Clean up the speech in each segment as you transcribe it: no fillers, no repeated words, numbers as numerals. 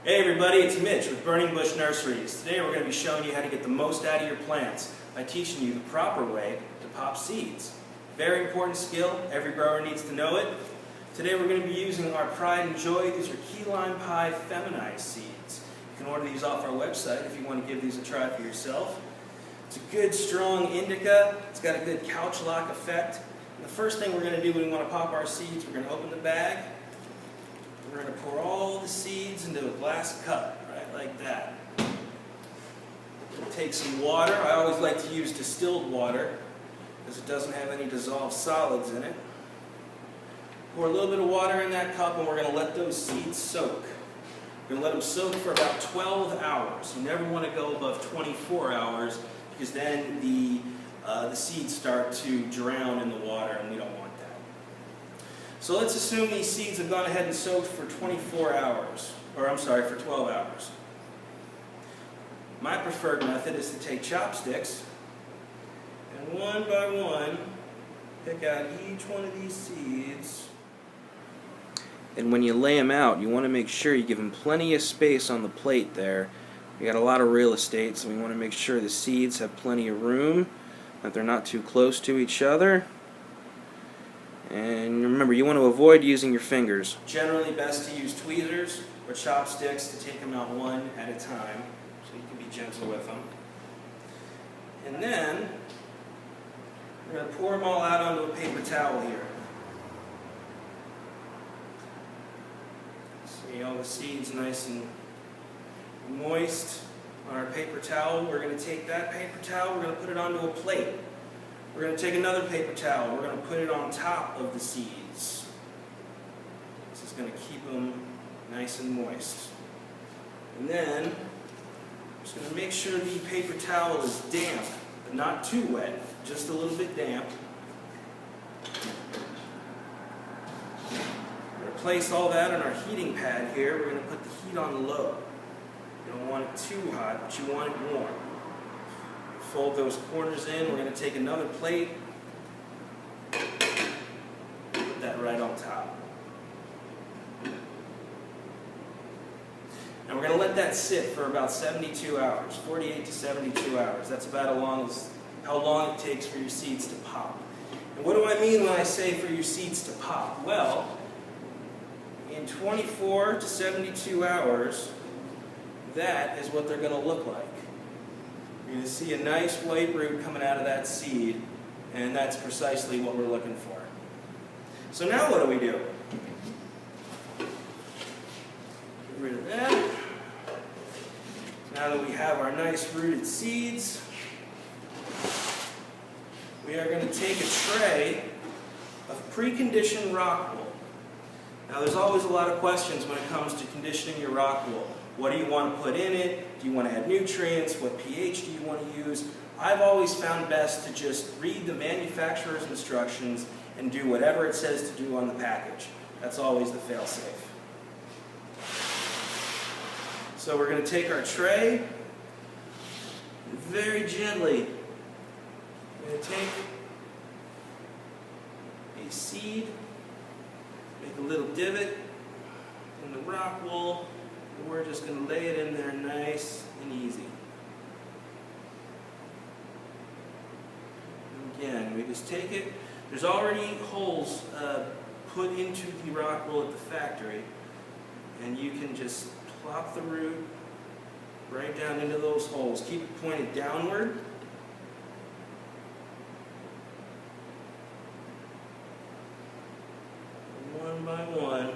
Hey everybody, it's Mitch with Burning Bush Nurseries. Today we're going to be showing you how to get the most out of your plants by teaching you the proper way to pop seeds. Very important skill, every grower needs to know it. Today we're going to be using our Pride and Joy. These are key lime pie feminized seeds. You can order these off our website if you want to give these a try for yourself. It's a good strong indica, it's got a good couch lock effect. And the first thing we're going to do when we want to pop our seeds, we're going to open the bag. We're going to pour all the seeds into a glass cup, right like that. Take some water. I always like to use distilled water because it doesn't have any dissolved solids in it. Pour a little bit of water in that cup and we're going to let those seeds soak. We're going to let them soak for about 12 hours. You never want to go above 24 hours because then the seeds start to drown in the water and we don't want that. So let's assume these seeds have gone ahead and soaked for 24 hours, or I'm sorry, for 12 hours. My preferred method is to take chopsticks and one by one pick out each one of these seeds. And when you lay them out, you want to make sure you give them plenty of space on the plate there. We got a lot of real estate, so we want to make sure the seeds have plenty of room, that they're not too close to each other. And remember, you want to avoid using your fingers. Generally best to use tweezers or chopsticks to take them out one at a time, so you can be gentle with them. And then, we're going to pour them all out onto a paper towel here. See all the seeds nice and moist on our paper towel. We're going to take that paper towel, we're going to put it onto a plate. We're going to take another paper towel, we're going to put it on top of the seeds. This is going to keep them nice and moist. And then, I'm just going to make sure the paper towel is damp, but not too wet, just a little bit damp. We're going to place all that on our heating pad here. We're going to put the heat on low. You don't want it too hot, but you want it warm. Fold those corners in. We're going to take another plate, put that right on top. And we're going to let that sit for about 72 hours, 48 to 72 hours. That's about how long it takes for your seeds to pop. And what do I mean when I say for your seeds to pop? Well, in 24 to 72 hours, that is what they're going to look like. You're going to see a nice white root coming out of that seed, and that's precisely what we're looking for. So now what do we do? Get rid of that. Now that we have our nice rooted seeds, we are going to take a tray of pre-conditioned rock wool. Now there's always a lot of questions when it comes to conditioning your rock wool. What do you want to put in it? Do you want to add nutrients? What pH do you want to use? I've always found best to just read the manufacturer's instructions and do whatever it says to do on the package. That's always the fail-safe. So we're going to take our tray and very gently we're going to take a seed, make a little divot in the rock wool, and we're just going to lay it in there nice and easy. And again, we just take it. There's already holes put into the rock wool at the factory, and you can just plop the root right down into those holes. Keep it pointed downward. One by one.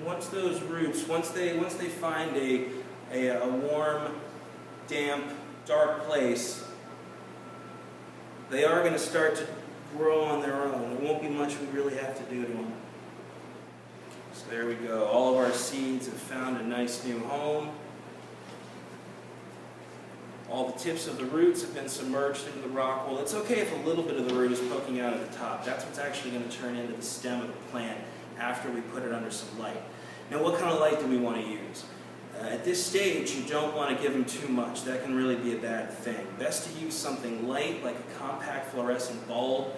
Once those roots, once they find a warm, damp, dark place, they are going to start to grow on their own. There won't be much we really have to do to them. So there we go. All of our seeds have found a nice new home. All the tips of the roots have been submerged into the rock wool. It's okay if a little bit of the root is poking out at the top. That's what's actually going to turn into the stem of the plant after we put it under some light. Now, what kind of light do we want to use? At this stage, you don't want to give them too much. That can really be a bad thing. Best to use something light, like a compact fluorescent bulb.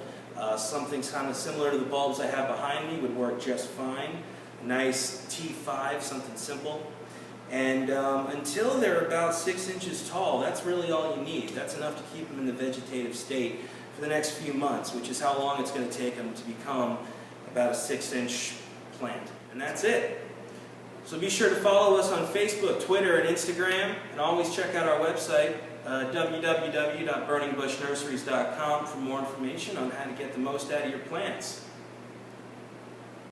Something kind of similar to the bulbs I have behind me would work just fine. nice T5, something simple. And until they're about 6 inches tall, that's really all you need. That's enough to keep them in the vegetative state for the next few months, which is how long it's going to take them to become about a 6-inch plant. And that's it. So be sure to follow us on Facebook, Twitter, and Instagram, and always check out our website, www.burningbushnurseries.com, for more information on how to get the most out of your plants.